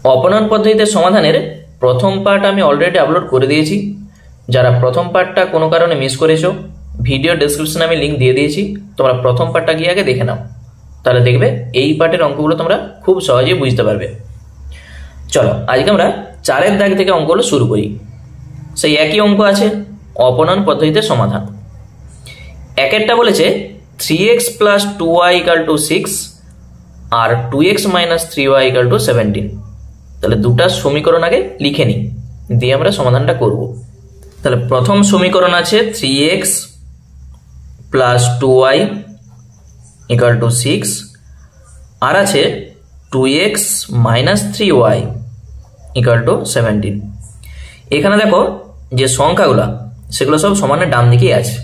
অপনয়ন পদ্ধতিতে সমাধানের প্রথম পার্ট আমি অলরেডি আপলোড করে দিয়েছি। যারা প্রথম পার্টটা কোনো কারণে মিস করেছো, ভিডিও ডেসক্রিপশনে আমি লিঙ্ক দিয়ে দিয়েছি, তোমরা প্রথম পার্টটা গিয়ে আগে দেখে নাও, তাহলে দেখবে এই পার্টের অঙ্কগুলো তোমরা খুব সহজেই বুঝতে পারবে। চলো আজকে আমরা 4 দাগ থেকে অঙ্কগুলো শুরু করি। সেই একই অঙ্ক আছে, অপনয়ন পদ্ধতিতে সমাধান। একেরটা বলেছে 3x + 2y = 6 আর 2x - 3y = 17। তাহলে দুটা সমীকরণ আগে লিখে নিই, দিয়ে আমরা সমাধানটা করব। তাহলে প্রথম সমীকরণ আছে 3x + 2y = 6 আর আছে 2x - 3y = 17। এখানে দেখো যে সংখ্যাগুলো সেগুলো সব সমানের ডান দিকেই আছে।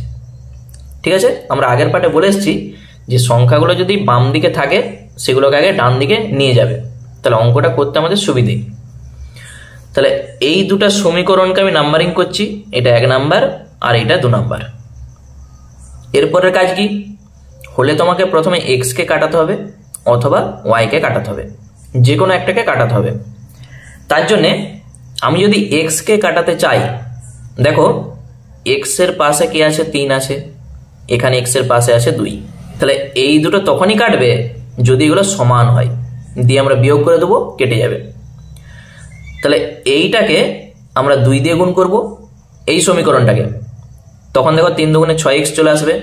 ঠিক আছে, আমরা আগের পার্টে বলে এসেছি যে সংখ্যাগুলো যদি বাম দিকে থাকে সেগুলোকে আগে ডান দিকে নিয়ে যাবে, তাহলে অঙ্কটা করতে আমাদের সুবিধে। তাহলে এই দুটা সমীকরণকে আমি নাম্বারিং করছি, এটা 1 নাম্বার আর এটা 2 নাম্বার। এরপরের কাজ কি হলে তোমাকে প্রথমে x কে কাটাতে হবে অথবা y কে কাটাতে হবে, যে কোনো একটাকে কাটাতে হবে। তার জন্যে আমি যদি x কে কাটাতে চাই, দেখো x এর পাশে কি আছে, 3 আছে, এখানে x এর পাশে আছে 2। তাহলে এই দুটো তখনই কাটবে যদি এগুলো সমান হয়, দিয়ে আমরা বিয়োগ করে দেবো, কেটে যাবে। তাহলে এইটাকে আমরা 2 দিয়ে গুণ করব এই সমীকরণটাকে, তখন দেখো 3 × 2 = 6x চলে আসবে।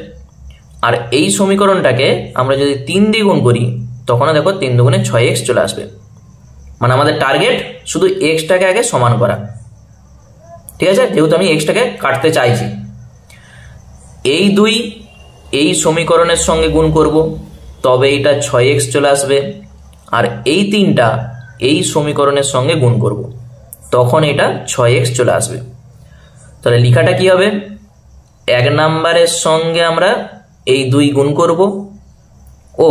আর এই সমীকরণটাকে আমরা যদি 3 দিয়ে গুণ করি তখনও দেখো 3 × 2 = 6x চলে আসবে। মানে আমাদের টার্গেট শুধু এক্সটাকে আগে সমান করা। ঠিক আছে, যেহেতু আমি এক্সটাকে কাটতে চাইছি, এই 2 এই সমীকরণের সঙ্গে গুণ করব, তবে এটা 6x চলে আসবে। আর এই 3টা এই সমীকরণের সঙ্গে গুণ করব, তখন এটা 6x চলে আসবে। তাহলে লেখাটা কি হবে, 1 নাম্বারের সঙ্গে আমরা এই 2 গুণ করব ও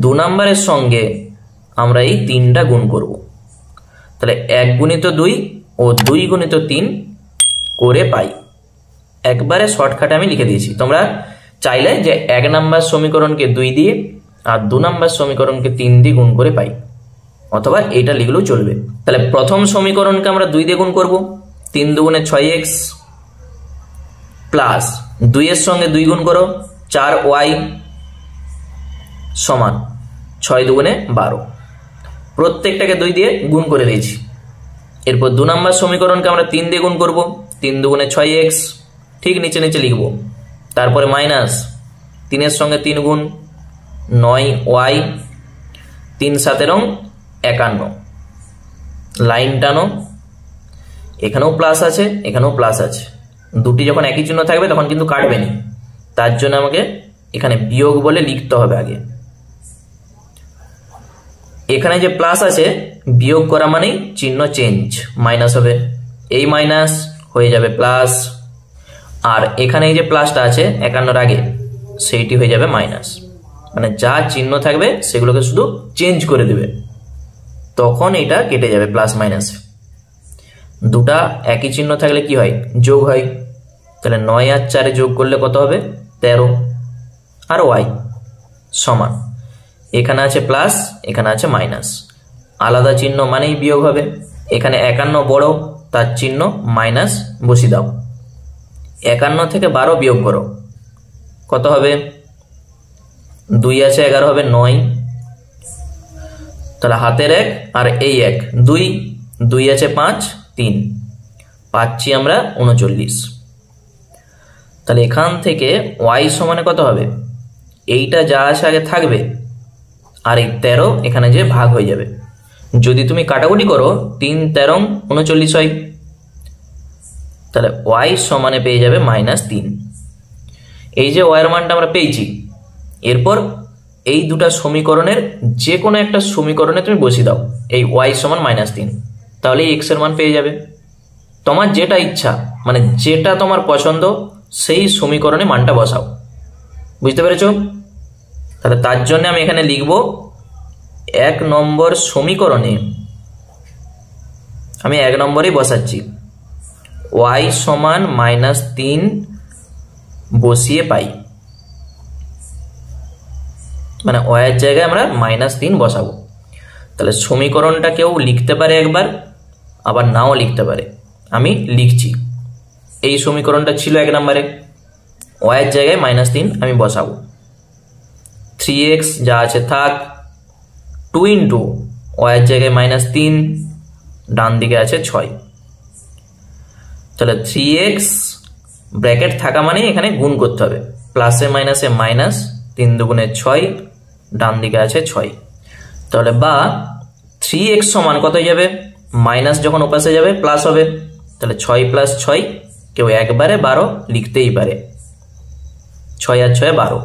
2 নাম্বারের সঙ্গে আমরা এই 3টা গুণ করব। তাহলে 1 × 2 ও 2 × 3 করে পাই। একবারে শর্টকাটে আমি লিখে দিয়েছি। তোমরা চাইলে যে 1 নাম্বার সমীকরণকে 2 দিয়ে আর 2 নাম্বার সমীকরণকে 3 দিয়ে গুণ করে পাই, অথবা এটা লিখলেও চলবে। তাহলে প্রথম সমীকরণকে আমরা 2 দিয়ে গুণ করব, 3 × 2 = 6x প্লাস 2 এর সঙ্গে 2 গুণ করো 4y সমান 6 × 2 = 12। প্রত্যেকটাকে 2 দিয়ে গুণ করে দিয়েছি। এরপর 2 নাম্বার সমীকরণকে আমরা 3 দিয়ে গুণ করব, 3 × 2 = 6x, ঠিক নিচে নিচে লিখব। তারপরে মাইনাস 3 এর সঙ্গে 3 গুণ 9y, 3 × 7 = 51। লাইন টানো, এখানেও প্লাস আছে এখানেও প্লাস আছে, দুটি যখন একই চিহ্ন থাকবে তখন কিন্তু কাটবে না, তার জন্য আমাকে এখানে বিয়োগ বলে লিখতে হবে আগে। এখানে যে প্লাস আছে বিয়োগ করা মানেই চিহ্ন চেঞ্জ, মাইনাস হবে, এই মাইনাস হয়ে যাবে প্লাস, আর এখানে এই যে প্লাসটা আছে 51 আগে সেইটি হয়ে যাবে মাইনাস। মানে যা চিহ্ন থাকবে সেগুলোকে শুধু চেঞ্জ করে দেবে, তখন এটা কেটে যাবে প্লাস মাইনাস। দুটা একই চিহ্ন থাকলে কি হয়, যোগ হয়। তাহলে 9 আর 4 যোগ করলে কত হবে, 13, আর y সমান, এখানে আছে প্লাস এখানে আছে মাইনাস, আলাদা চিহ্ন মানেই বিয়োগ হবে। এখানে 51 বড়, তার চিহ্ন মাইনাস বসিয়ে দাও। 51 থেকে 12 বিয়োগ করো, কত হবে, 2 আছে 11 হবে 9। তাহলে হাতের 1 আর এই 1, 2 আছে 5, 3 পাচ্ছি আমরা 39। তাহলে এখান থেকে y সমানে কত হবে, এইটা যা আছে আগে থাকবে আর এই 13 এখানে যে ভাগ হয়ে যাবে। যদি তুমি কাটাকুটি করো 3 × 13 = 39 হয়। তাহলে y সমানে পেয়ে যাবে -3। এই যে y এর মানটা আমরা পেয়েছি, এরপর এই দুটা সমীকরণের যে কোনো একটা সমীকরণে তুমি বসিয়ে দাও এই y সমান -3, তাহলে x এর মান পেয়ে যাবে। তোমার যেটা ইচ্ছা, মানে যেটা তোমার পছন্দ সেই সমীকরণে মানটা বসাও। বুঝতে পেরেছো? তাহলে তার জন্য আমি এখানে লিখব 1 নম্বর সমীকরণে আমি 1 নম্বরেই বসাচ্ছি y সমান -3 বসিয়ে পাই, মানে y এর জায়গায় আমরা -3 বসাবো। তাহলে সমীকরণটা কেউ লিখতে পারে একবার, আবার নাও লিখতে পারে। আমি লিখছি। এই সমীকরণটা ছিল 1 নম্বরে, ওয়াইয়ের জায়গায় -3 আমি বসাবো। 3x যা আছে থাক, 2 ইন্টু ওয়াইয়ের জায়গায় -3, ডান দিকে আছে 6। তাহলে 3x ব্র্যাকেট থাকা মানে এখানে গুণ করতে হবে, প্লাসে মাইনাসে মাইনাস, 3 দুগুণে 6, ডান দিকে আছে 6। তাহলে বা 3x সমান কত হয়ে যাবে, মাইনাস যখন ওপাশে যাবে প্লাস হবে, তাহলে 6 + 6, কেউ একবারে 12 লিখতেই পারে, 6 আর 6 12।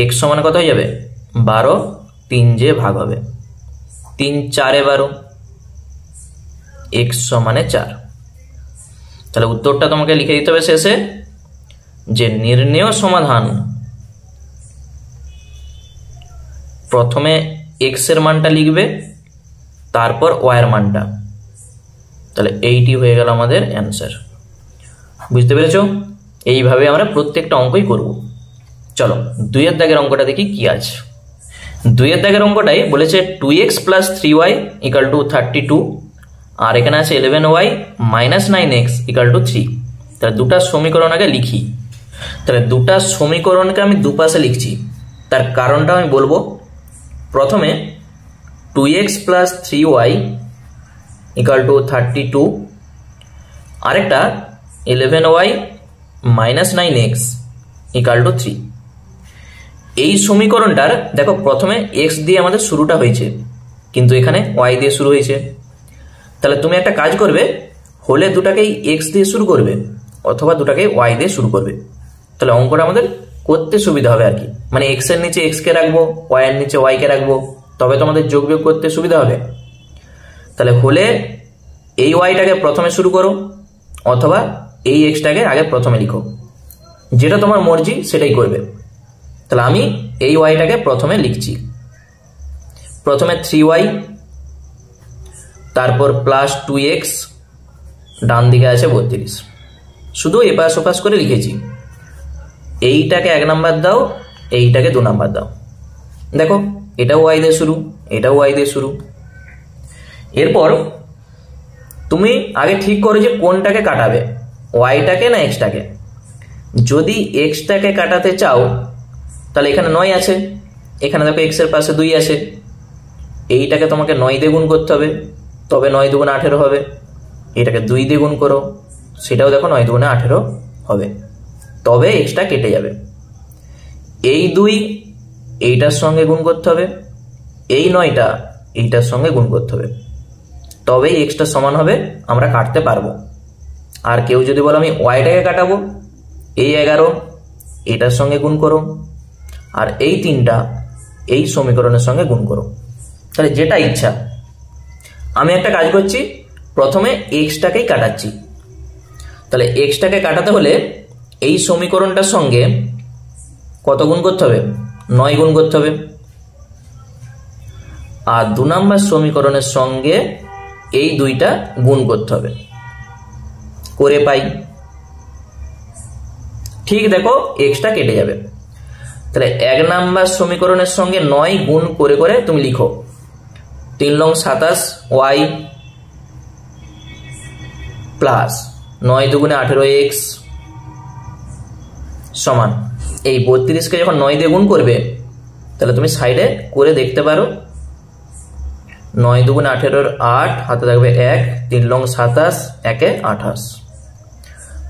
x সমান কত হয়ে যাবে 12, 3 যে ভাগ হবে, 3 4 12, x সমানে 4। তাহলে উত্তরটা তোমাকে লিখে দিতে হবে শেষে, যে নির্ণেয় সমাধান প্রথমে x এর মানটা লিখবে, তারপর y এর মানটা। তাহলে এইটি হয়ে গেল আমাদের অ্যান্সার। বুঝতে পেরেছো? এইভাবে আমরা প্রত্যেকটা অঙ্কই করব। চলো 2 এর দাগের অঙ্কটা দেখি কি আছে। 2 এর দাগের অঙ্কটাই বলেছে 2x + 3y = 32, আর এখানে আছে 11y - 9x = 3। তাহলে দুটা সমীকরণ আগে লিখি। তাহলে দুটা সমীকরণকে আমি দুপাশে লিখছি, তার কারণটা আমি বলবো। প্রথমে 2x + 3y = 32, আরেকটা 11y - 9x = 3। এই সমীকরণটার দেখো প্রথমে x দিয়ে আমাদের শুরুটা হয়েছে, কিন্তু এখানে y দিয়ে শুরু হয়েছে। তাহলে তুমি একটা কাজ করবে, হলে দুটাকেই x দিয়ে শুরু করবে, অথবা দুটাকেই y দিয়ে শুরু করবে। তাহলে অঙ্কটা আমাদের করতে সুবিধা হবে আর কি, মানে x এর নিচে x কে রাখবো, y এর নিচে y কে রাখবো, তবে তো আমাদের যোগ বিয়োগ করতে সুবিধা হবে। তাহলে হলে এই ওয়াইটাকে প্রথমে শুরু করো, অথবা এই এক্সটাকে আগে প্রথমে লিখো, যেটা তোমার মর্জি সেটাই করবে। তাহলে আমি এই ওয়াইটাকে প্রথমে লিখছি। প্রথমে 3y, তারপর +2x, ডান দিকে আছে 32। শুধু এপাশ ওপাশ করে লিখেছি। এইটাকে 1 নাম্বার দাও, এইটাকে 2 নাম্বার দাও। দেখো এটাও ওয়াই দিয়ে শুরু, এটাও ওয়াই দিয়ে শুরু। এরপর তুমি আগে ঠিক করো যে কোনটাকে কাটাবে, ওয়াইটাকে না এক্সটাকে। যদি এক্সটাকে কাটাতে চাও তাহলে এখানে 9 আছে, এখানে দেখো এক্স এর পাশে 2 আছে, এইটাকে তোমাকে 9 দিয়ে গুণ করতে হবে, তবে 9 × 2 = 18 হবে। এটাকে 2 দিয়ে গুণ করো, সেটাও দেখো 9 × 2 = 18 হবে, তবে এক্সটা কেটে যাবে। এই 2 এইটার সঙ্গে গুণ করতে হবে, এই 9টা এইটার সঙ্গে গুণ করতে হবে, তবেই এক্সটা সমান হবে, আমরা কাটতে পারবো। আর কেউ যদি বলো আমি ওয়াইটাকে কাটাবো, এই 11 এটার সঙ্গে গুণ করো, আর এই 3টা এই সমীকরণের সঙ্গে গুণ করো। তাহলে যেটা ইচ্ছা। আমি একটা কাজ করছি, প্রথমে এক্সটাকেই কাটাচ্ছি। তাহলে এক্সটাকে কাটাতে হলে এই সমীকরণটার সঙ্গে কত গুণ করতে হবে, 9 গুণ করতে হবে। আর 2 নম্বর সমীকরণের সঙ্গে এই 2টা গুণ করতে হবে, করে পাই। ঠিক দেখো এক্সটা কেটে যাবে। তাহলে 1 নম্বর সমীকরণের সঙ্গে 9 গুণ করে করে তুমি লিখো, 3 × 27 y প্লাস 9 × 2 = 18x সমান। এই 32কে যখন 9 দিয়ে গুণ করবে, তাহলে তুমি সাইডে করে দেখতে পারো, 9 × 2 = 18, 8 হাতে থাকবে 1, 3 × 27, 1 × 28।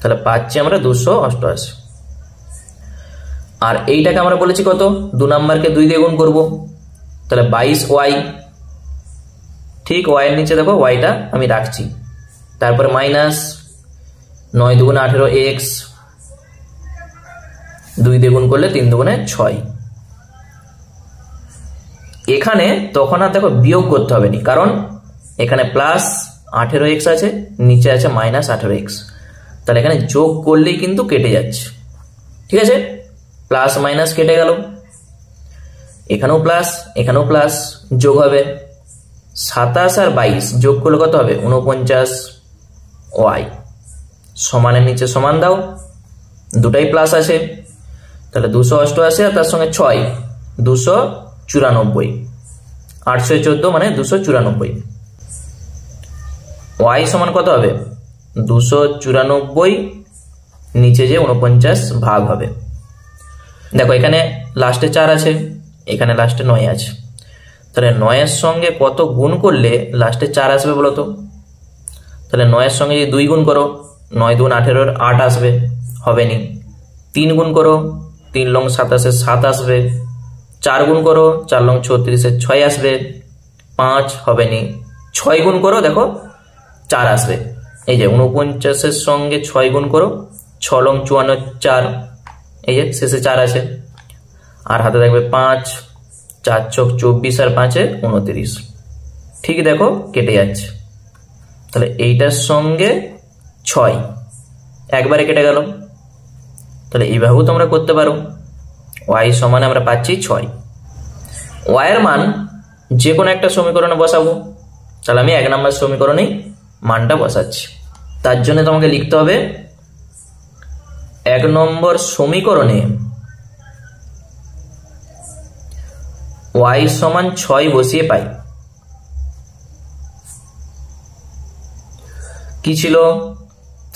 তাহলে পাচ্ছি আমরা 288। আর এইটাকে আমরা বলেছি কত, 2 নম্বরকে 2 দিয়ে গুণ করব, তাহলে 22y। ঠিক y এর নিচে দেখো yটা আমি রাখছি, তারপরে মাইনাস 9 × 2 = 18x, 2 দিয়ে গুণ করলে 3 × 2 = 6। এখানে তখন আর দেখো বিয়োগ করতে হবে না, কারণ এখানে +18x আছে, নিচে আছে -18x। তাহলে এখানে যোগ করলেই কিন্তু কেটে যাচ্ছে। ঠিক আছে, প্লাস মাইনাস কেটে গেল, এখানেও প্লাস এখানেও প্লাস, যোগ হবে 27 আর 22 যোগ করলে কত হবে, 49y। সমানের নিচে সমান দাও, দুটাই প্লাস আছে, তাহলে 288 আর তার সঙ্গে 6, 294। 814 মানে 294। ওয়াই সমান কত হবে? 294 নিচে যে 49 ভাগ হবে। দেখো এখানে লাস্টে 4 আছে, এখানে লাস্টে 9 আছে, তাহলে 9-এর সঙ্গে কত গুণ করলে লাস্টে 4 আসবে বলো তো? তাহলে 9-এর সঙ্গে যদি 2 গুণ করো, 9 2 18 8 আসবে, হবে নি। 3 গুণ করো, 3 লং 27 7 আসবে। 4 গুণ করো, 4 লং 36 6 আসবে, 5 হবে নি। 6 গুণ করো, দেখো 4 আসবে। এই যে 49-এর সঙ্গে 6 গুণ করো, 6 লং 54 4, এই যে শেষে 4 আছে, আর হাতে থাকবে 5, 4 চোখ 24 আর 5-এ 29। ঠিক দেখো কেটে যাচ্ছে, তাহলে এইটার সঙ্গে 6 একবারে কেটে গেল। তাহলে এইভাবেও তোমরা করতে পারো। ওয়াই সমানে আমরা পাচ্ছি 6। ওয়াইয়ের মান যে কোনো একটা সমীকরণে বসাবো, তাহলে আমি 1 নম্বর সমীকরণেই মানটা বসাচ্ছি। তার জন্য তোমাকে লিখতে হবে 1 নম্বর সমীকরণে ওয়াই সমান 6 বসিয়ে পাই। কি ছিল?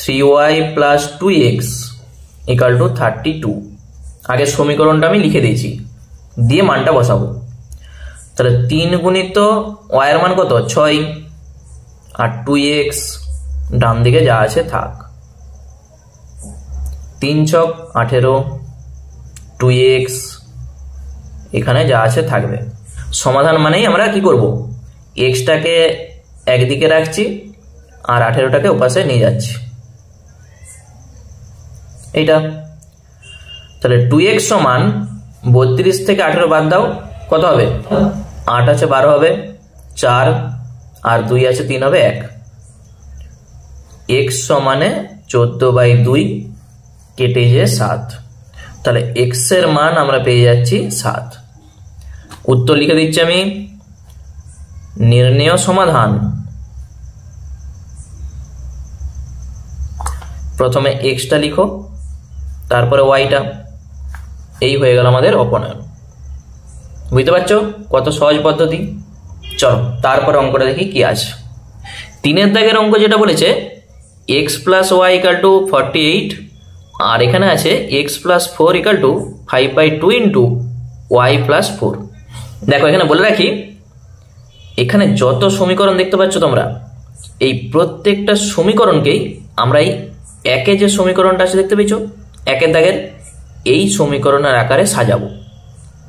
3y plus 2x equal to 32। আগে সমীকরণটা আমি লিখে দিয়েছি, দিয়ে মানটা বসাবো। তাহলে 3 গুণিত y এর মান কত? 6, আর 2x ডান দিকে যা আছে থাক। 3 ছক 18, 2x এখানে যা আছে থাকবে। সমাধান মানেই আমরা কি করব? এক্সটাকে একদিকে রাখছি আর 18টাকে ওপাশে নিয়ে যাচ্ছি, এইটা। তাহলে 2x সমান 32 থেকে 18 বাদ দাও, কত হবে? 8 আছে 12 হবে, 4 আর 2 আছে 3 হবে 1। x সমানে 14/2 কেটে যে 7। তাহলে x এর মান আমরা পেয়ে যাচ্ছি 7। উত্তর লিখে দিচ্ছি আমি। নির্ণেয় সমাধান, প্রথমে এক্সটা লিখো, তারপরে ওয়াইটা। এই হয়ে গেল আমাদের অপনয়ন। বুঝতে পারছো কত সহজ পদ্ধতি? চলো তারপরে অঙ্কটা দেখি কি আছে। 3-এর দাগের অঙ্ক যেটা বলেছে x plus y equal to 48, আর এখানে আছে x plus 4 equal to 5/2 into y plus 4। দেখো এখানে বলে রাখি, এখানে যত সমীকরণ দেখতে পাচ্ছ তোমরা, এই প্রত্যেকটা সমীকরণকেই আমরা এই একে যে সমীকরণটা আছে দেখতে পেয়েছো 1-এর দাগের, এই সমীকরণের আকারে সাজাবো।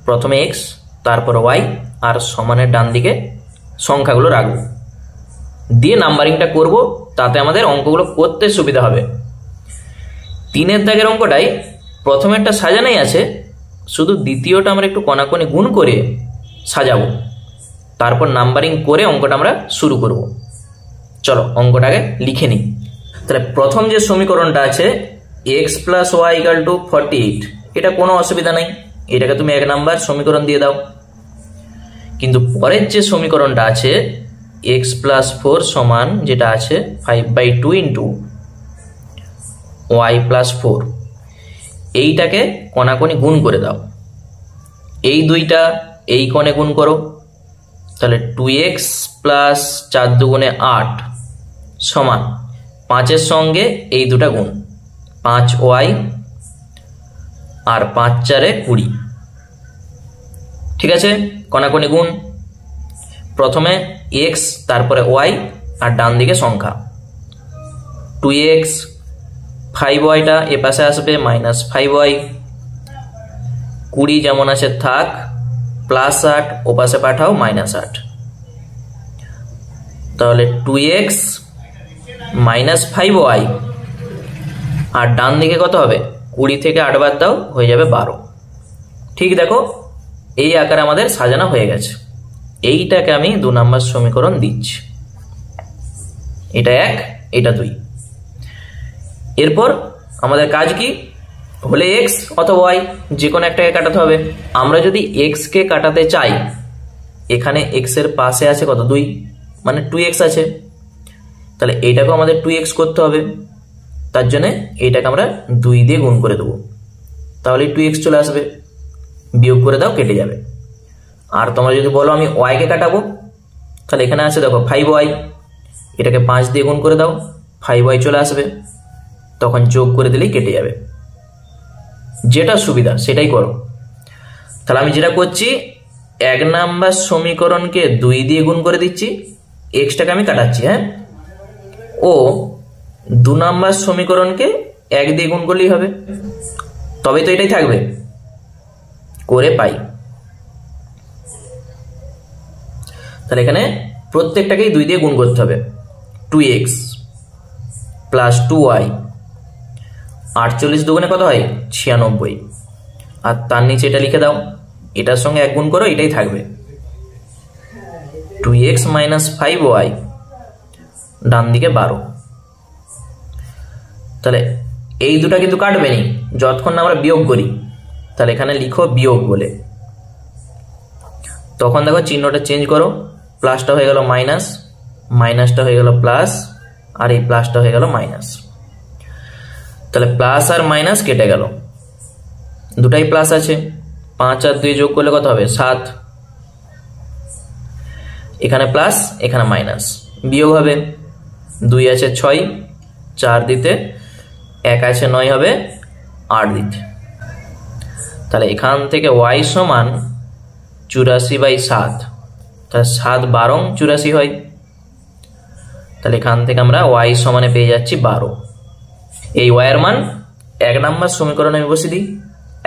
প্রথমে এক্স, তারপর ওয়াই, আর সমানের ডান দিকে সংখ্যাগুলো রাখবো, দিয়ে নাম্বারিংটা করব, তাতে আমাদের অঙ্কগুলো করতে সুবিধা হবে। 3-এর দাগের অঙ্কটাই প্রথমেরটা সাজানোই আছে, শুধু দ্বিতীয়টা আমরা একটু কণাকণি গুণ করে সাজাবো, তারপর নাম্বারিং করে অঙ্কটা আমরা শুরু করব। চলো অঙ্কটাকে লিখে নিই। তাহলে প্রথম যে সমীকরণটা আছে x plus y equal to 48, এটা কোনো অসুবিধা নাই, এটাকে তুমি 1 নাম্বার সমীকরণ দিয়ে দাও। কিন্তু পরের যে সমীকরণটা আছে x প্লাস 4 সমান যেটা আছে 5/2 ইন্টু ওয়াই প্লাস 4, এইটাকে কণাকণি গুণ করে দাও। এই দুইটা এই কোণে গুণ করো, তাহলে 2x প্লাস 4 দুগুণে 8 সমান 5-এর সঙ্গে এই দুটা গুণ, 5y আর 5 4-এ 20। ঠিক আছে, কণাকণি গুণ, প্রথমে x তারপরে y আর ডান দিকে সংখ্যা। 2x 5yটা এ পাশে আসবে, মাইনাস 5y, 20 যেমন আছে থাক, প্লাস 8 ও পাশে পাঠাও মাইনাস 8। তাহলে 2x মাইনাস 5y আর ডান দিকে কত হবে? 20 থেকে 8 বাদ দাও, হয়ে যাবে 12। ঠিক দেখো এই আকারে আমাদের সাজানো হয়ে গেছে। এইটাকে আমি 2 নম্বর সমীকরণ দিচ্ছি। এটা 1, এটা 2। এরপর আমাদের কাজ কি? হলে x অথবা y যে কোনো একটাকে কাটাতে হবে। আমরা যদি x কে কাটাতে চাই, এখানে x এর পাশে আছে কত? 2, মানে 2x আছে, তাহলে এইটাকেও আমাদের 2x করতে হবে। তার জন্য এইটাকে আমরা 2 দিয়ে গুণ করে দেবো, তাহলে 2x চলে আসবে। বিয়োগ করে দাও, কেটে যাবে। আর তোমরা যদি বলো আমি ওয়াইকে কাটাবো, তাহলে এখানে আছে দেখো 5y, এটাকে 5 দিয়ে গুণ করে দাও, 5y চলে আসবে, তখন যোগ করে দিলেই কেটে যাবে। যেটা সুবিধা সেটাই করো। তাহলে আমি যেটা করছি, 1 নাম্বার সমীকরণকে 2 দিয়ে গুণ করে দিচ্ছি, এক্সটাকে আমি কাটাচ্ছি, হ্যাঁ, ও 2 নাম্বার সমীকরণকে 1 দিয়ে গুণ করলেই হবে, তবেই তো এটাই থাকবে, করে পাই। তাহলে এখানে প্রত্যেকটাকেই 2 দিয়ে গুণ করতে হবে। 2x প্লাস 2y, 48 দুগুণে কত হয় 96, আর তার নিচে এটা লিখে দাও, এটার সঙ্গে 1 গুণ করো, এটাই থাকবে। 2x মাইনাস 5y, ডান দিকে 12। তাহলে এই দুটা কিন্তু কাটবে নি যতক্ষণ না আমরা বিয়োগ করি। তাহলে এখানে লিখো বিয়োগ বলে, তখন দেখো চিহ্নটা চেঞ্জ করো, প্লাসটা হয়ে গেল মাইনাস, মাইনাসটা হয়ে গেল প্লাস, আর এই প্লাসটা হয়ে গেল মাইনাস। তাহলে প্লাস আর মাইনাস কেটে গেল, দুটাই প্লাস আছে, 5 আর 2 যোগ করলে কত হবে 7, এখানে প্লাস এখানে মাইনাস, বিয়োগ হবে, 2 আছে 6, 4 দিতে 1 আছে 9 হবে 8 দিতে। তাহলে এখান থেকে y সমান 84/7, তাহলে 7 12 84 হয়। তাহলে এখান থেকে আমরা y সমানে পেয়ে যাচ্ছি 12। এই y এর মান 1 নাম্বার সমীকরণে আমি বসিয়ে দিই।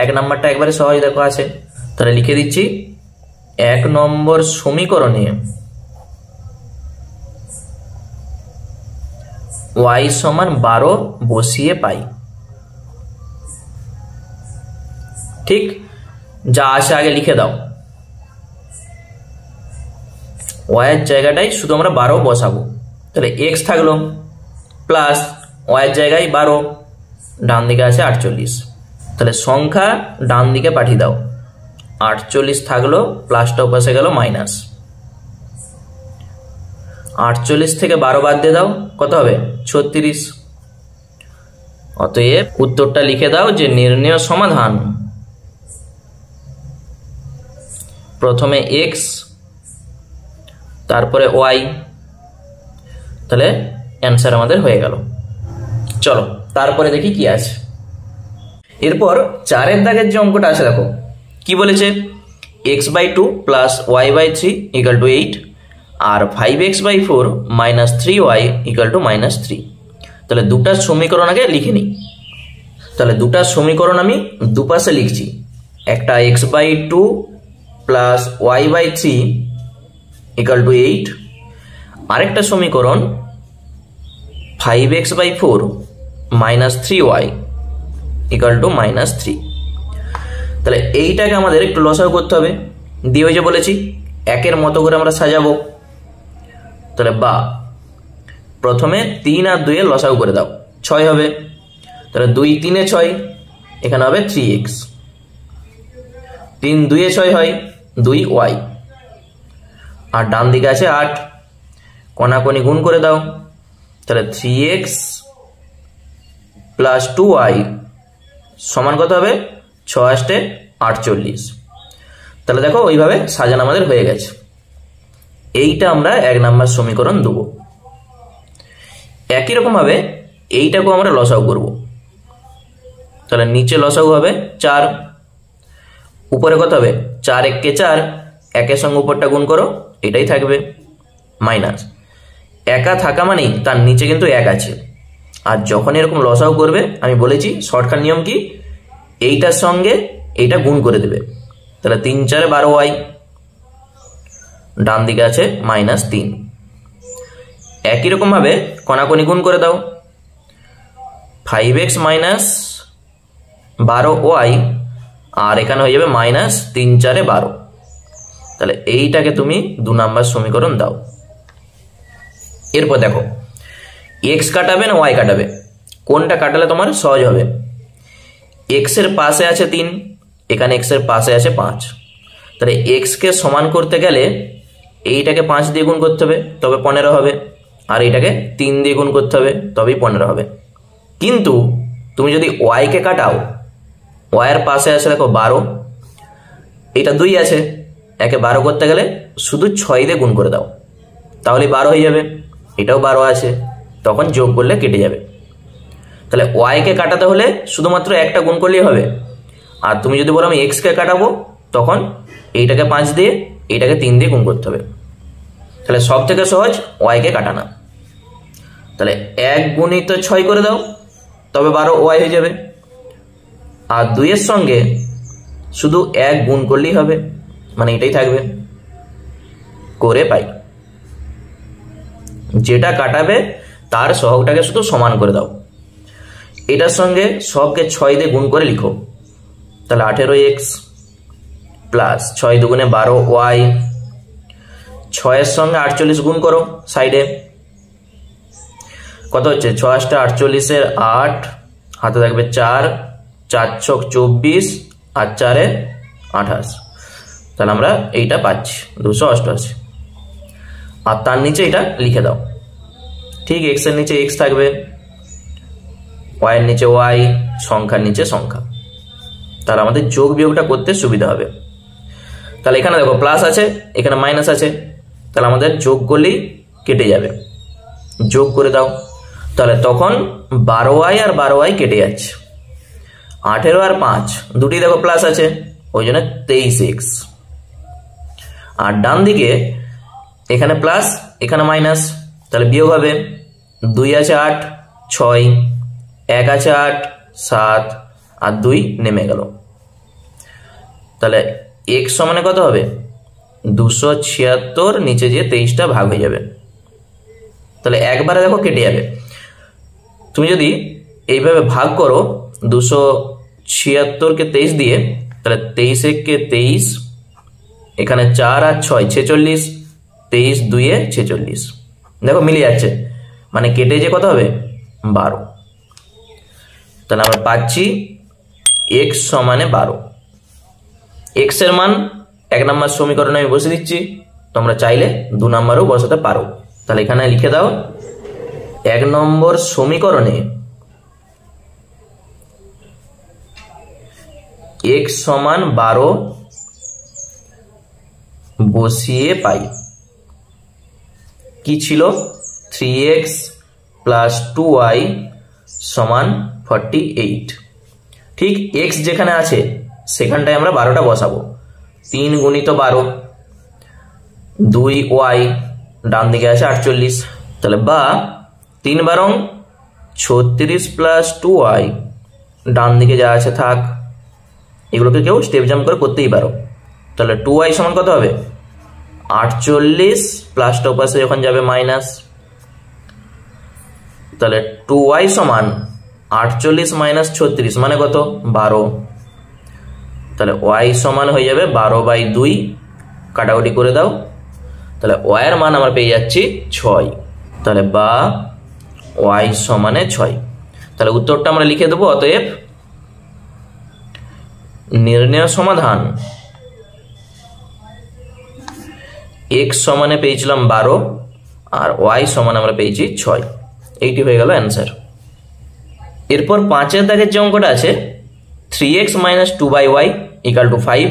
1 নাম্বারটা একবারে সহজ দেখো আছে, তাহলে লিখে দিচ্ছি 1 নম্বর সমীকরণে y সমান 12 বসিয়ে পাই। ঠিক, যা আছে আগে লিখে দাও, y এর জায়গাটাই শুধু আমরা 12 বসাবো। তাহলে x থাকলো প্লাস y এর জায়গায় 12, ডান দিকে আছে 48। তাহলে সংখ্যা ডান দিকে পাঠিয়ে দাও, 48 থাকলো, প্লাসটা পাশে গেল মাইনাস, 48 থেকে 12 বাদ দিয়ে দাও, কত হবে 36। অতএব উত্তরটা লিখে দাও যে নির্ণেয় সমাধান, প্রথমে x তারপরে y। তাহলে অ্যান্সার আমাদের হয়ে গেল। চলো তারপরে দেখি কি আছে। এরপর 4 দাগের যে অঙ্কটা আছে দেখো কি বলেছে, x/2 plus y/3 equal to 8, আর 5x/4 minus 3y equal to -3। তাহলে দুটা সমীকরণ আগে লিখে নিই। তাহলে দুটা সমীকরণ আমি দুপাশে লিখছি, একটা x/2 plus y/3 equal to 8, আরেকটা সমীকরণ 5x/4 minus 3y equal to -3। তাহলে এইটাকে আমাদের একটু লসাগু করতে হবে, দিয়ে ওই যে বলেছি একের মতো করে আমরা সাজাবো। তাহলে বা প্রথমে 3 আর 2 এর লসাগু করে দাও, 6 হবে। তাহলে 2 3 এ 6, এখানে হবে 3x, 3 2 এ 6 হয় 2y, আর ডান দিকে আছে 8, কোনাকুনি গুণ করে দাও। তাহলে 3x প্লাস 2y সমান কত হবে 6 8 48। তাহলে দেখো ওইভাবে সাজানো আমাদের হয়ে গেছে। এইটা আমরা 1 নাম্বার সমীকরণ দেবো। একই রকম ভাবে এইটাকেও আমরা লসাগু করব। তাহলে নিচে লসাগু হবে 4, উপরে কত হবে 4 1 কে 4, একের সঙ্গে উপরটা গুণ করো, এটাই থাকবে মাইনাস। একা থাকা মানেই তার নিচে কিন্তু 1 আছে, আর যখন এরকম লসাগু করবে আমি বলেছি শর্টকাট নিয়ম কি, এইটার সঙ্গে এইটা গুণ করে দেবে। তাহলে 3 4 12y, ডান দিকে আছে -3। একই রকম ভাবে কোনাকুনি গুণ করে দাও, 5x মাইনাস 12y, আর এখানে হয়ে যাবে -3 4 12। তাহলে এইটাকে তুমি 2 নাম্বার সমীকরণ দাও। এরপর দেখো x কাটাবে না y কাটাবে, কোনটা কাটালে তোমার সহজ হবে। x এর পাশে আছে 3, এখানে x এর পাশে আছে 5। তাহলে x কে সমান করতে গেলে এইটাকে 5 দিয়ে গুণ করতে হবে, তবে 15 হবে, আর এইটাকে 3 দিয়ে গুণ করতে হবে, তবেই 15 হবে। কিন্তু তুমি যদি y কে কাটাও, y এর পাশে আছে দেখো 12, এটা 2 আছে, একে 12 করতে গেলে শুধু 6 দিয়ে গুণ করে দাও, তাহলে 12 হয়ে যাবে। এটাও 12 আছে, তখন যোগ করলে কেটে যাবে। তাহলে ওয়াইকে কাটাতে হলে শুধুমাত্র একটা গুণ করলেই হবে। আর তুমি যদি বলো আমি এক্সকে কাটাবো, তখন এইটাকে 5 দিয়ে এইটাকে 3 দিয়ে গুণ করতে হবে। তাহলে সব থেকে সহজ ওয়াইকে কাটানো। তাহলে 1 গুণিত 6 করে দাও, তবে 12 ওয়াই হয়ে যাবে। আর 2 এর সঙ্গে শুধু 1 গুণ করলেই হবে, মানে এটাই থাকবে। করে পাই, যেটা কাটাবে তার সহগটাকে শুধু সমান করে দাও। এটার সঙ্গে সবকে 6 দিয়ে গুণ করে লিখো। তাহলে 18x প্লাস 6 দুগুণে 12 ওয়াই। 6 এর সঙ্গে 48 গুণ করো সাইডে, কত হচ্ছে? 6 8 48 8, হাতে থাকবে 4, 4 6 24 আর 4 28। তাহলে আমরা এইটা পাচ্ছি 288। আর তার নিচে এটা লিখে দাও। ঠিক এক্স এর নিচে এক্স থাকবে, ওয়াই এর নিচে ওয়াই, সংখ্যার নিচে সংখ্যা। তাহলে আমাদের যোগ বিয়োগটা করতে সুবিধা হবে। তাহলে এখানে দেখো প্লাস আছে, এখানে মাইনাস আছে, তাহলে আমাদের যোগ করলেই কেটে যাবে। যোগ করে দাও, তাহলে তখন 12y আর 12y কেটে যাচ্ছে। 18 আর 5 দুটি দেখো প্লাস আছে, ওই জন্য 23x। আর ডান দিকে এখানে প্লাস এখানে মাইনাস, তাহলে বিয়োগ হবে। 2 আছে 8 6, 1 আছে 8 7 আর 2 নেমে গেল। তাহলে x সমানে কত হবে? 276, নিচে যে 23টা ভাগ হয়ে যাবে। তাহলে একবারে দেখো কেটে যাবে। তুমি যদি এইভাবে ভাগ করো 276কে 23 দিয়ে, তাহলে 23 কে 23, এখানে 4 আর 6 46, 23 2 46। দেখো মিলে যাচ্ছে, মানে কেটে যে কত হবে? 12। তাহলে আমরা পাচ্ছি x সমানে 12। x এর মান 1 নম্বর সমীকরণে আমি বসে দিচ্ছি, তোমরা চাইলে 2 নম্বরেও বসাতে পারো। তাহলে এখানে লিখে দাও 1 নম্বর সমীকরণে x সমান 12 বসিয়ে পাই কি ছিল? 3x প্লাস 2y সমান 48। ঠিক x যেখানে আছে সেখানটায় আমরা 12টা বসাবো। 3 গুণিত 12, 2y, ডান দিকে আছে 48। তাহলে বা 3 বারং 36 প্লাস 2y, ডান দিকে যা আছে থাক। এগুলোকে কেউ স্টেপ জাম্প করে করতেই পারো। তাহলে 2y সমান কত হবে? 48 প্লাসটা উপাশে যখন যাবে মাইনাস, তাহলে 2y সমান 48 মাইনাস 36 মানে কত? 12। তাহলে y সমান হয়ে যাবে 12/2, কাটাকুটি করে দাও। তাহলে y এর মান আমরা পেয়ে যাচ্ছি 6। তাহলে বা y সমানে 6। তাহলে উত্তরটা আমরা লিখে দেবো। অতএব নির্ণয় সমাধান x সমানে পেয়েছিলাম 12 আর y সমান আমরা পেয়েছি 6। এইটি হয়ে গেল অ্যান্সার। এরপর 5 দাগের যে অঙ্কটা আছে 3x minus 2/y equal to 5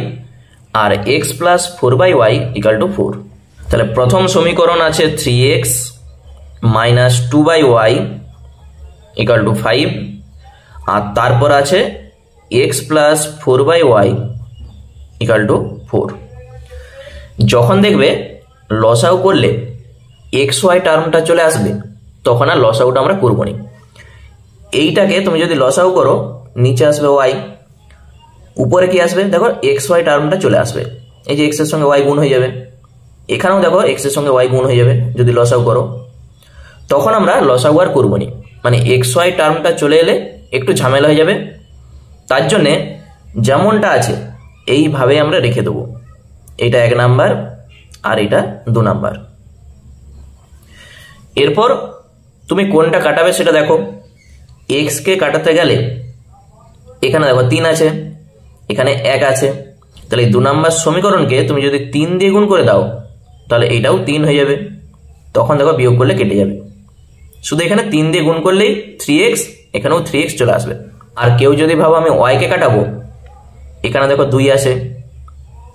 R x plus 4/y equal to 4। তাহলে প্রথম সমীকরণ আছে 3x minus 2/y equal to 5 আর তারপর আছে x plus 4/y equal to 4। যখন দেখবে লসাগু করলে xy টার্মটা চলে আসবে, তখন আর লসাগুটা আমরা করবো না। এইটাকে তুমি যদি লসাগু করো নিচে আসবে y, উপরে কি আসবে? দেখো xy টার্মটা চলে আসবে। এই যে x এর সঙ্গে y গুণ হয়ে যাবে, এখানেও দেখো x এর সঙ্গে y গুণ হয়ে যাবে যদি লসাগু করো। তখন আমরা লসাগু আর করবো না, মানে xy টার্মটা চলে এলে একটু ঝামেলা হয়ে যাবে। তার জন্যে যেমনটা আছে এইভাবে আমরা রেখে দেবো। এটা 1 নাম্বার আর এটা 2 নাম্বার। এরপর তুমি কোনটা কাটাবে সেটা দেখো। x কে কাটাতে গেলে এখানে দেখো 3 আছে, এখানে 1 আছে, তাহলে এই 2 নাম্বার সমীকরণকে তুমি যদি 3 দিয়ে গুণ করে দাও তাহলে এটাও 3 হয়ে যাবে। তখন দেখো বিয়োগ করলে কেটে যাবে। শুধু এখানে 3 দিয়ে গুণ করলেই 3x, এখানেও 3x চলে আসবে। আর কেউ যদি ভাবো আমি y কে কাটাবো, এখানে দেখো 2 আছে,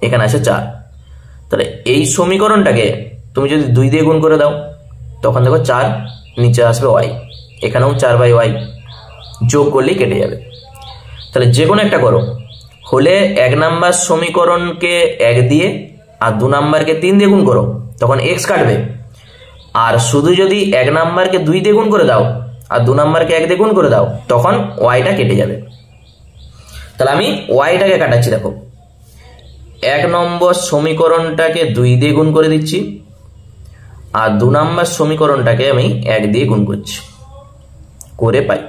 এখানে আছে 4, তাহলে এই সমীকরণটাকে তুমি যদি 2 দিয়ে গুণ করে দাও তখন দেখো 4 নিচে আসবে y, এখানেও 4/y, যোগ করলেই কেটে যাবে। তাহলে যে কোনো একটা করো, হলে 1 নাম্বার সমীকরণকে 1 দিয়ে আর 2 নাম্বারকে 3 দিয়ে গুণ করো তখন x কাটবে, আর শুধু যদি 1 নাম্বারকে 2 দিয়ে গুণ করে দাও আর 2 নাম্বারকে 1 দিয়ে গুণ করে দাও তখন yটা কেটে যাবে। তাহলে আমি yটাকে কাটাচ্ছি, দেখো 1 নম্বর সমীকরণটাকে 2 দিয়ে গুণ করে দিচ্ছি আর 2 নম্বর সমীকরণটাকে আমি 1 দিয়ে গুণ করছি, করে পাই।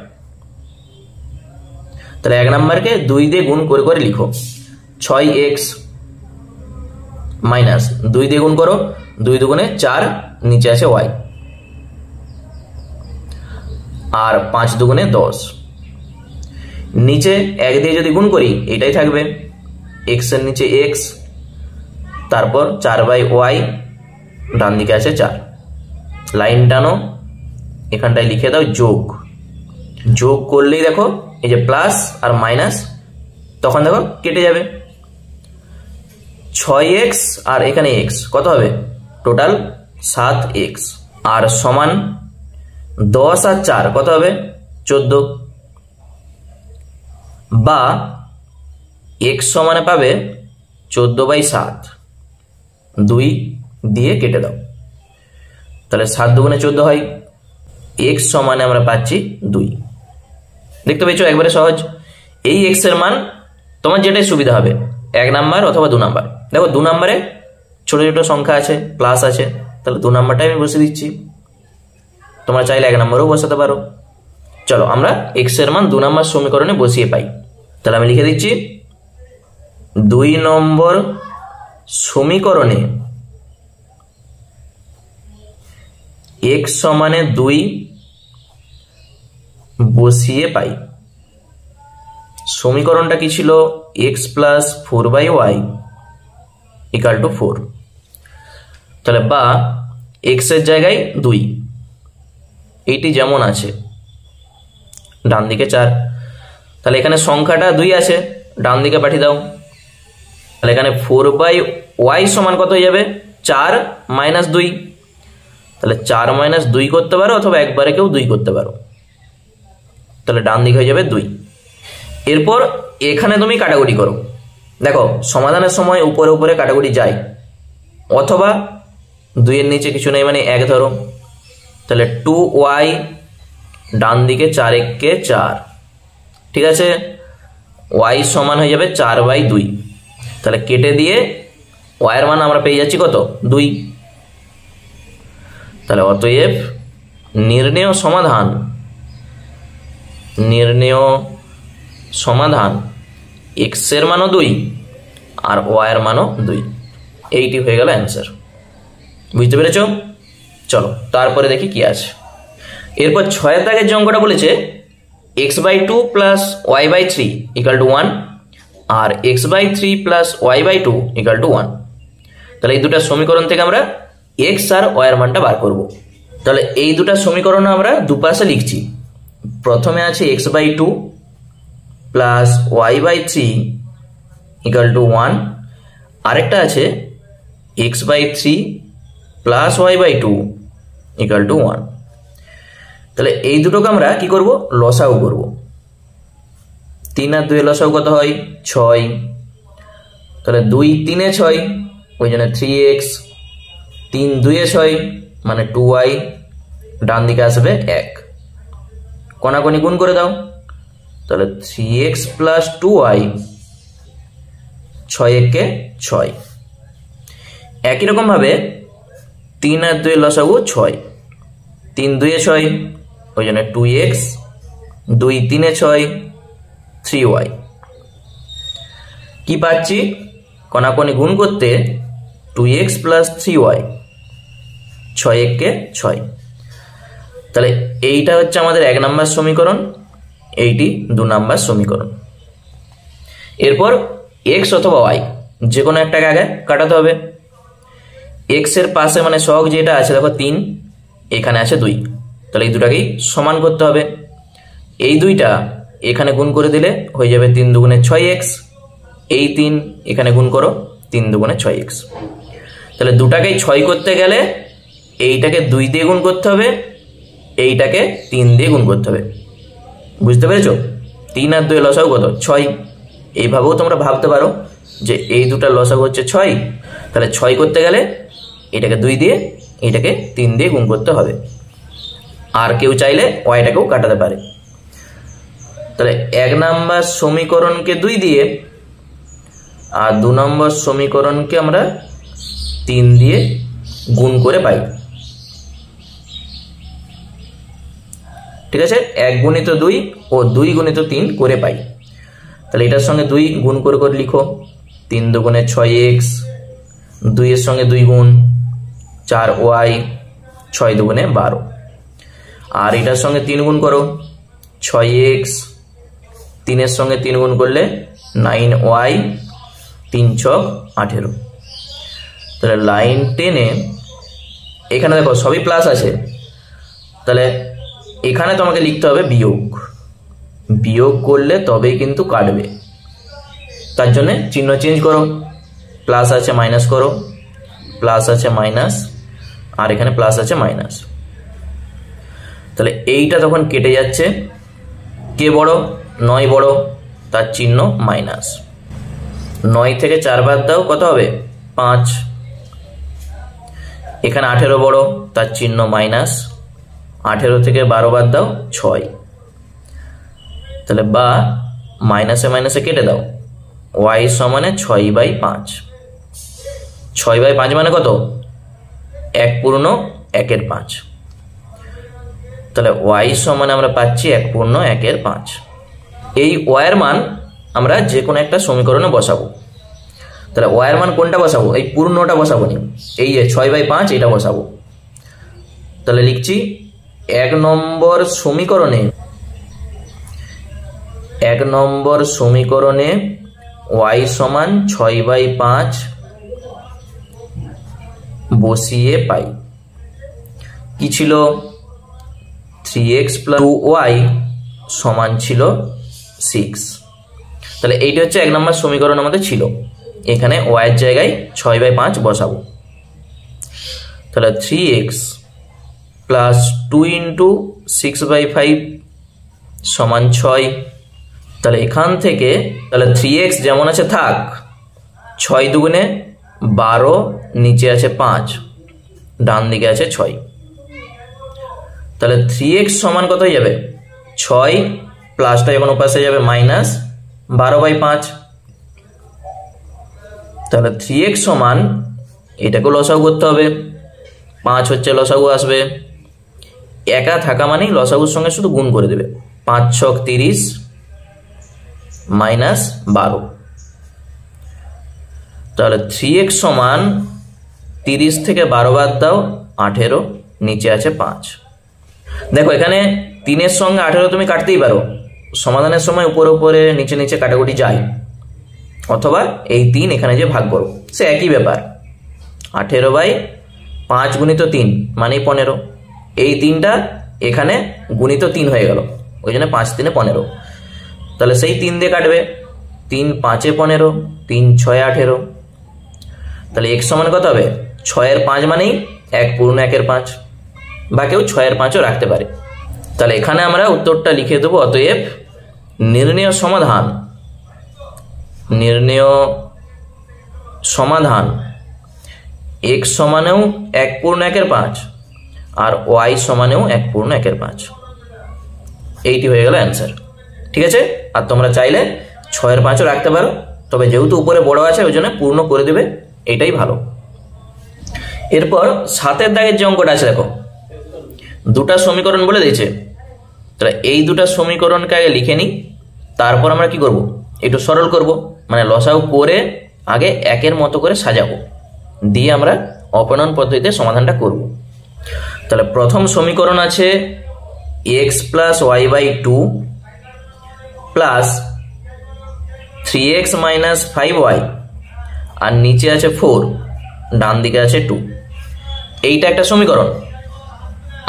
তাহলে 1 নম্বরকে 2 দিয়ে গুণ করে করে লিখো 6x মাইনাস 2 দিয়ে গুণ করো, 2 দুগুণে 4, নিচে আছে y, আর 5 দুগুণে 10, নিচে 1 দিয়ে যদি গুণ করি এটাই থাকবে, x এর নিচে x, তারপর 4/y, ডান দিকে আছে 4, লাইন টানো, এখানটায় লিখে দাও যোগ, যোগ করলেই দেখো এই যে প্লাস আর মাইনাস, তখন দেখো কেটে যাবে। 6x আর এখানে x কত হবে, টোটাল 7x, আর সমান 10 আর 4 কত হবে 14, বা x সমানে পাবে 14/7, 2 দিয়ে কেটে দাও, তাহলে 7 দুগুণে 14 হয়, x সমানে আমরা পাচ্ছি 2। দেখতে পেয়েছো একবারে সহজ। এই x এর মান তোমার যেটাই সুবিধা হবে, 1 নাম্বার অথবা 2 নাম্বার। দেখো 2 নাম্বারে ছোট ছোট সংখ্যা আছে, প্লাস আছে, তাহলে 2 নাম্বারটাই আমি বসে দিচ্ছি, তোমরা চাইলে 1 নাম্বারও বসাতে পারো। চলো আমরা x এর মান 2 নাম্বার সমীকরণে বসিয়ে পাই। তাহলে আমি লিখে দিচ্ছি 2 নম্বর সমীকরণে x সমানে 2 বসিয়ে পাই। সমীকরণটা কি ছিল, x plus 4/y equal to 4, তাহলে বা x এর জায়গায় 2, এইটি যেমন আছে, ডান দিকে 4, তাহলে এখানে সংখ্যাটা 2 আছে, ডান দিকে পাঠিয়ে দাও, তাহলে এখানে 4/y সমান কত হয়ে যাবে 4 মাইনাস 2, তাহলে 4 মাইনাস 2 করতে পারো অথবা একবারে কেউ 2 করতে পারো, তাহলে ডান দিকে হয়ে যাবে 2। এরপর এখানে তুমি কাটাকুটি করো, দেখো সমাধানের সময় উপরে উপরে কাটাকুটি যায়, অথবা 2 এর নিচে কিছু নেই মানে 1 ধরো, তাহলে 2y, ডান দিকে 4 কে 4, ঠিক আছে, y সমান হয়ে যাবে 4/2, তাহলে কেটে দিয়ে y এর মান আমরা পেয়ে যাচ্ছি কত 2। তাহলে অতএব নির্ণেয় সমাধান x এর মানও 2 আর y এর মানও 2, এইটি হয়ে গেল অ্যান্সার। বুঝতে পেরেছ? চলো তারপরে দেখি কি আছে। এরপর 6 দাগের যে অঙ্কটা বলেছে x/2 plus y/3 equal to 1 আর x/3 plus y/2 equal to 1। তাহলে এই দুটা সমীকরণ থেকে আমরা x আর y এর মানটা বার করব। তাহলে এই দুটা সমীকরণ আমরা দুপাশে লিখছি, প্রথমে আছে x/2 plus y/3 equal to 1, আরেকটা আছে x/3 plus y/2 equal to 1। তাহলে এই দুটোকে আমরা কি করব, লসাগু করব। 3 আর 2 এর লসাগু কত হয় 6, তাহলে 2 3 এ 6, ওই জন্য 3x, 3 2 এ 6 মানে 2y, ডান দিকে আসবে 1, কোনাকুনি গুণ করে দাও, তাহলে 3x প্লাস 2y, 6 1 কে 6। একই রকম ভাবে 3 আর 2 এর লসাগু 6, 3 2 এ 6, ওই জন্য 2x, 2 3 এ 6, 3y। কি পাচ্ছি, কোনাকুনি গুণ করতে 2x প্লাস 3y, 6 1 কে 6। তাহলে এইটা হচ্ছে আমাদের 1 নম্বর সমীকরণ, এইটি 2 নম্বর সমীকরণ। এরপর x অথবা y যে কোনো একটাকে আগে কাটাতে হবে। x এর পাশে মানে সহগ যেটা আছে দেখো 3, এখানে আছে 2, তাহলে এই দুটাকেই সমান করতে হবে। এই দুইটা এখানে গুণ করে দিলে হয়ে যাবে 3 দুগুণে 6x, এই 3 এখানে গুণ করো 3 দুগুণে 6x। তাহলে দুটাকেই 6 করতে গেলে এইটাকে 2 দিয়ে গুণ করতে হবে, এইটাকে 3 দিয়ে গুণ করতে হবে। বুঝতে পেরেছো? 3 আর 2 লসাগু কত? 6। এইভাবেও তোমরা ভাবতে পারো যে এই দুটার লসাগু হচ্ছে 6, তাহলে 6 করতে গেলে এটাকে 2 দিয়ে এটাকে 3 দিয়ে গুণ করতে হবে। আর কেউ চাইলে ওয়াইটাকেও কাটাতে পারে। তাহলে 1 নম্বর সমীকরণকে 2 দিয়ে আর 2 নম্বর সমীকরণকে আমরা 3 দিয়ে গুণ করে পাই। ঠিক আছে, 1 গুণিত 2 ও 2 গুণিত 3 করে পাই। তাহলে এটার সঙ্গে 2 গুণ করে করে লিখো, 3 দুগুণে 6x, 2 এর সঙ্গে 2 গুণ 4y, 6 দুগুণে 12। আর এটার সঙ্গে 3 গুণ করো, 6x, 3 এর সঙ্গে 3 গুণ করলে 9y, 3 ছক 18। তাহলে লাইন 10-এ এখানে দেখো সবই প্লাস আছে, তাহলে এখানে তোমাকে লিখতে হবে বিয়োগ। বিয়োগ করলে তবেই কিন্তু কাটবে, তার জন্য চিহ্ন চেঞ্জ করো, প্লাস আছে মাইনাস করো, প্লাস আছে মাইনাস, আর এখানে প্লাস আছে মাইনাস। তাহলে এইটা তখন কেটে যাচ্ছে, কে বড়? 9 বড়, তার চিহ্ন মাইনাস। 9 থেকে 4 বাদ দাও, কত হবে? 5। এখানে 18 বড়, তার চিহ্ন মাইনাস। 18 থেকে 12 বাদ দাও, 6। তাহলে বা মাইনাসে মাইনাসে কেটে দাও, y সমানে 6/5। 6/5 মানে কত? 1 পূর্ণ 1/5। তাহলে y সমানে আমরা পাচ্ছি 1 পূর্ণ 1/5। এই y এর মান আমরা যে কোনো একটা সমীকরণে বসাবো। তাহলে y এর মান কোনটা বসাবো? এই পূর্ণটা বসাবো নি, এই যে 6/5 এটা বসাবো। তাহলে লিখছি 1 নম্বর সমীকরণে y সমান 6/5 বসিয়ে পাই। কি ছিল? 3x + 2y সমান ছিল 6। তাহলে এইটা হচ্ছে 1 নম্বর সমীকরণ আমাদের ছিল। এখানে y এর জায়গায় 6/5 বসাবো। তাহলে 3x + 2 × 6/5 সমান 6। তাহলে এখান থেকে তাহলে 3x যেমন আছে থাক, 6 দুগুণে 12, নিচে আছে 5, ডান দিকে আছে 6। তাহলে 3x সমান কত হয়ে যাবে? 6 প্লাসটা যখন ওপাশে যাবে মাইনাস 12/5। তাহলে 3x সমান, এটাকেও লসাগু করতে হবে, 5 হচ্ছে লসাগু আসবে। একা থাকা মানেই লসাগুর সঙ্গে শুধু গুণ করে দেবে, 5 ছক 30 মাইনাস 12। তাহলে 3x সমান 30 থেকে 12 বাদ দাও, 18, নিচে আছে 5। দেখো এখানে 3 এর সঙ্গে 18 তুমি কাটতেই পারো, সমাধানের সময় উপরে উপরে নিচে নিচে কাটাকুটি যায়, অথবা এই 3 এখানে যে ভাগ করো, সে একই ব্যাপার। 18/5 গুণিত 3 মানে 15। এই 3টা এখানে গুণিত 3 হয়ে গেল, ওই জন্য 5 3 15। তাহলে সেই 3 দিয়ে কাটবে, 3 5 15, 3 6 18। তাহলে x সমান কত হবে? 6/5 মানেই 1 পূর্ণ 1/5, বা কেউ 6/5ও রাখতে পারে। তাহলে এখানে আমরা উত্তরটা লিখে দেবো। অতএব নির্ণেয় সমাধান x সমানেও 1 পূর্ণ 1/5 আর y সমানেও 1 পূর্ণ 1/5। এইটি হয়ে গেল অ্যান্সার। ঠিক আছে, আর তোমরা চাইলে 6/5ও রাখতে পারো, তবে যেহেতু উপরে বড় আছে ওই জন্য পূর্ণ করে দেবে, এটাই ভালো। এরপর 7 দাগের যে অঙ্কটা আছে, দেখো দুটা সমীকরণ বলে দিয়েছে। তাহলে এই দুটা সমীকরণকে আগে লিখে নিই, তারপর আমরা কি করব? একটু সরল করব, মানে লসাগু করে আগে একের মতো করে সাজাবো, দিয়ে আমরা অপনয়ন পদ্ধতিতে সমাধানটা করব। তাহলে প্রথম সমীকরণ আছে x + y/2 plus 3x - 5y, আর নিচে আছে 4, ডান দিকে আছে 2। এইটা একটা সমীকরণ।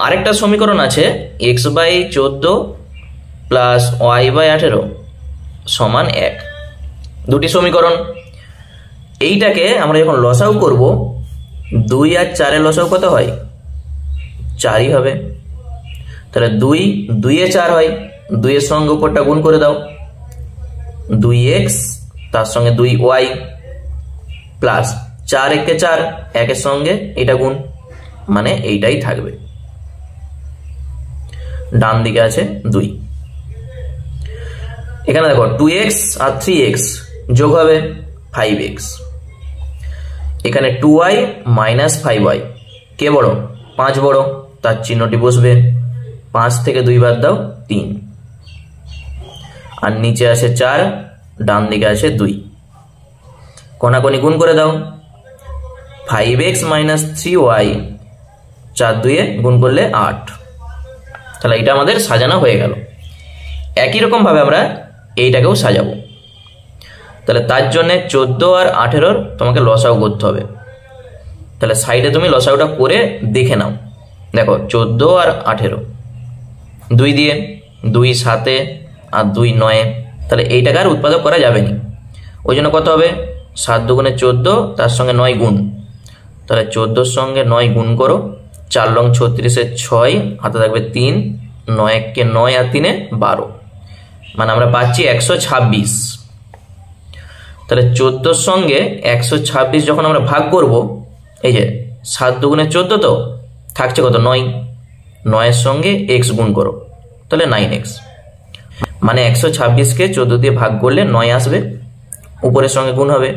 আরেকটা সমীকরণ আছে x/14 প্লাস y/18 সমান 1। দুটি সমীকরণ। এইটাকে আমরা যখন লসাগু করব 2 আর 4 লসাগু কত হয়? 4ই হবে। তাহলে 2 2 এ 4 হয়, 2 এর সঙ্গে উপরটা গুণ করে দাও, 2x তার সঙ্গে 2y প্লাস 4 একে 4, 1 এর সঙ্গে এটা গুণ, মানে এইটাই থাকবে। ডান দিকে আছে 2। এখানে দেখো 2x আর 3x যোগ হবে 5x। এখানে 2y মাইনাস 5y, কে বড়? 5 বড়, তার চিহ্নটি বসবে। 5 থেকে 2 বাদ দাও 3, আর নিচে আছে 4, ডান দিকে আছে 2। কোনাকুনি গুণ করে দাও, 5x মাইনাস 3y, 4 2 গুণ করলে 8। তাহলে এটা আমাদের সাজানো হয়ে গেল। একই রকম ভাবে আমরা এইটাকেও সাজাবো। তাহলে তার জন্য 14 আর 18 তোমাকে লসাগু করতে হবে। তাহলে সাইডে তুমি লসাগুটা করে দেখে নাও। দেখো 14 আর 18, 2 দিয়ে, 2 7 আর 2 9, তাহলে এইটাকে আর উৎপাদক করা যাবে না। ওই জন্য কত হবে? 7 দুগুণে 14, তার সঙ্গে 9 গুণ। তাহলে 14 সঙ্গে 9 গুণ করো, 4 লং 36 6, হাতে থাকবে 3, 9 কে 9 আর 3 12, মানে আমরা পাচ্ছি 126। তাহলে 14 সঙ্গে 126 যখন আমরা ভাগ করব, এই যে 7 দুগুণে 14, তো থাকছে কত? 9, 9 সঙ্গে x গুণ করো, তাহলে 9x, মানে 126কে 14 দিয়ে ভাগ করলে 9 আসবে, উপরের সঙ্গে গুণ হবে।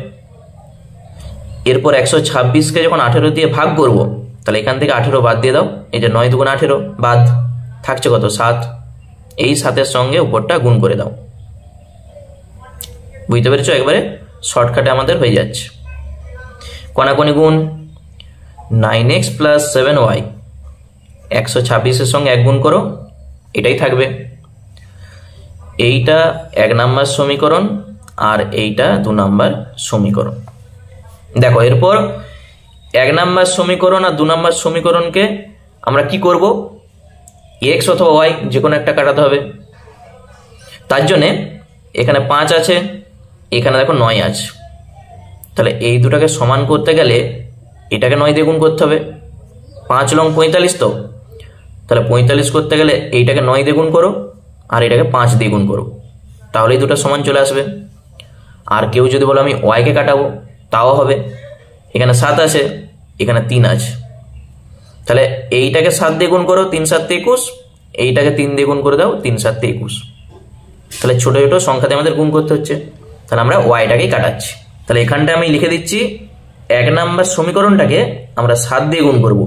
এরপর 126কে যখন 18 দিয়ে ভাগ করব, তাহলে এখান থেকে 18 বাদ দিয়ে দাও, এই যে 9 দুগুণ 18 বাদ, থাকছে কত? 7, এই 7-এর সঙ্গে উপরটা গুণ করে দাও। বুঝতে পেরেছো? একবারে শর্টকাটে আমাদের হয়ে যাচ্ছে। কোনাকুনি গুণ, 9x প্লাস 7y, 126-এর সঙ্গে 1 গুণ করো, এটাই থাকবে। এইটা 1 নাম্বার সমীকরণ, আর এইটা 2 নাম্বার সমীকরণ। দেখো এরপর 1 নাম্বার সমীকরণ আর 2 নাম্বার সমীকরণকে আমরা কি করব? x অথবা y যে কোনো একটা কাটাতে হবে। তার জন্যে এখানে 5 আছে, এখানে দেখো 9 আছে। তাহলে এই দুটাকে সমান করতে গেলে এটাকে 9 দিয়ে গুণ করতে হবে। 5 লং 45, তো তাহলে 45 করতে গেলে এইটাকে 9 দিয়ে গুণ করো, আর এটাকে 5 দিয়ে গুণ করো, তাহলে এই দুটো সমান চলে আসবে। আর কেউ যদি বলো আমি y কে কাটাবো, তাও হবে। এখানে 7 আছে, এখানে 3 আছে, তাহলে এইটাকে 7 দিয়ে গুণ করো, 3 7 21, এইটাকে 3 দিয়ে গুণ করে দাও, 3 7 21। তাহলে ছোট ছোট সংখ্যাতে আমাদের গুণ করতে হচ্ছে, তাহলে আমরা ওয়াইটাকেই কাটাচ্ছি। তাহলে এখানটা আমি লিখে দিচ্ছি 1 নাম্বার সমীকরণটাকে আমরা 7 দিয়ে গুণ করব,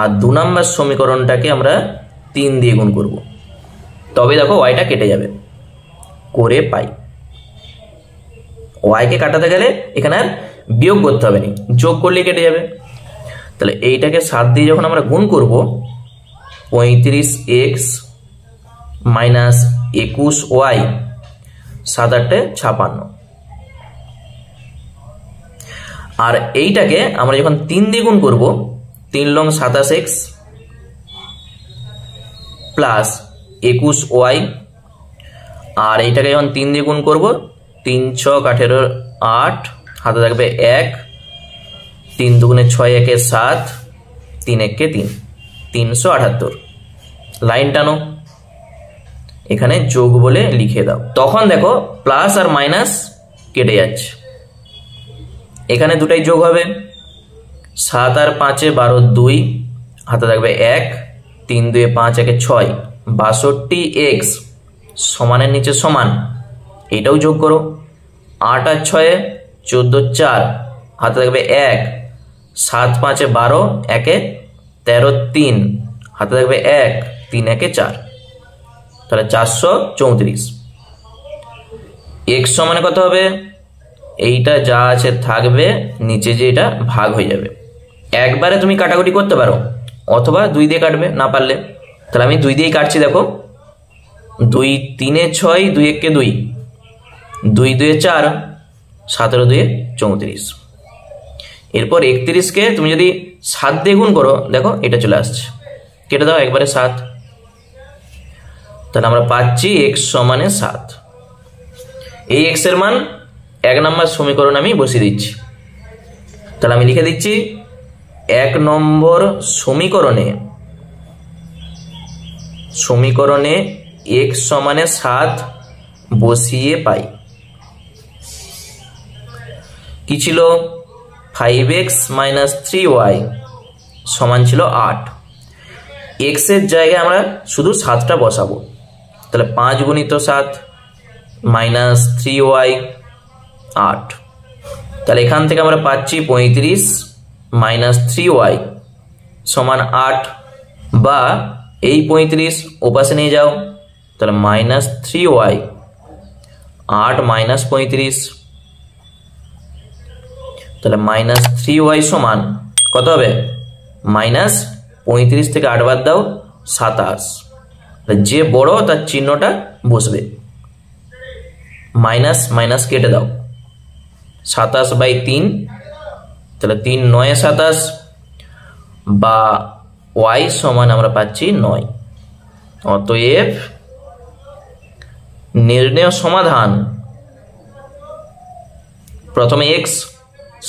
আর 2 নাম্বার সমীকরণটাকে আমরা 3 দিয়ে গুণ করব, তবে দেখো ওয়াইটা কেটে যাবে। করে পাই, ওয়াইকে কাটাতে গেলে এখানে আর বিয়োগ করতে হবে না, যোগ করলে কেটে যাবে। তাহলে এইটাকে 7 দিয়ে যখন আমরা গুণ করব, 35x মাইনাস 21y, 7 8 56। আর এইটাকে আমরা যখন 3 দিয়ে গুণ করব, 3 লং 27x প্লাস 21y, আর এইটাকে যখন 3 দিয়ে গুণ করব, 3 6 18 8, হাতে থাকবে 1, 3 দুগুণে 6 1 7, 3 1 3, 378। লাইন টানো, এখানে যোগ বলে লিখে দাও। তখন দেখো প্লাস আর মাইনাস কেটে যাচ্ছে, এখানে দুটাই যোগ হবে। 7 আর 5 12 2, হাতে থাকবে 1, 3 2 5 1 6, 62x সমানের নিচে সমান, এটাও যোগ করো। 8 আর 6 14 4, হাতে থাকবে 1, 7 5 12 1 13 3, হাতে থাকবে 1, 3 1 4, তাহলে 434। x সমানে কত হবে? এইটা যা আছে থাকবে, নিচে যে এটা ভাগ হয়ে যাবে। একবারে তুমি কাটাকুটি করতে পারো, অথবা 2 দিয়ে কাটবে না পারলে। তাহলে আমি 2 দিয়েই কাটছি। দেখো 2 3 6, 2 1 2, 2 2 4, 17 2 34। এরপর 31কে তুমি যদি 7 দিয়ে গুণ করো, দেখো এটা চলে আসছে, কেটে দাও একবারে 7। তাহলে আমরা পাচ্ছি x সমানে 7। এই x এর মান 1 নাম্বার সমীকরণ আমি বসিয়ে দিচ্ছি। তাহলে আমি লিখে দিচ্ছি 1 নম্বর সমীকরণে x সমানে 7 বসিয়ে পাই কি ছিল 5x মাইনাস 3y সমান ছিল 8। x এর জায়গায় আমরা শুধু 7টা বসাবো, তাহলে 5 গুণিত 7 মাইনাস 3y 8। তাহলে এখান থেকে আমরা পাচ্ছি 35 মাইনাস 3y সমান 8, বা এই 35 ওপাশে নিয়ে যাও, তাহলে মাইনাস 3y 8 মাইনাস 35, তাহলে মাইনাস 3y সমান কত হবে মাইনাস 35 থেকে 8 বাদ দাও 27। যে বড় তার চিহ্নটা বসবে, মাইনাস মাইনাস কেটে দাও 27/3, তাহলে 3 9 27, বা y সমান আমরা পাচ্ছি 9। অতএব নির্ণেয় সমাধান প্রথমে x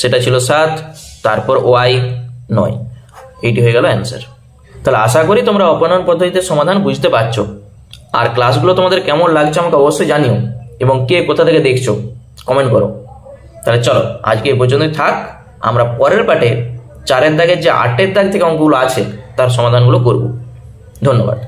সেটা ছিল 7, তারপর y 9, এইটি হয়ে গেল অ্যান্সার। তাহলে আশা করি তোমরা অপনয়ন পদ্ধতিতে সমাধান বুঝতে পারছো। আর ক্লাসগুলো তোমাদের কেমন লাগছে আমাকে অবশ্যই জানিও, এবং কে কোথা থেকে দেখছো কমেন্ট করো। তাহলে চলো আজকে এই পর্যন্তই থাক, আমরা পরের পার্টে 4 এর দাগের যে 8 এর দাগ থেকে অঙ্কগুলো আছে তার সমাধানগুলো করব। ধন্যবাদ।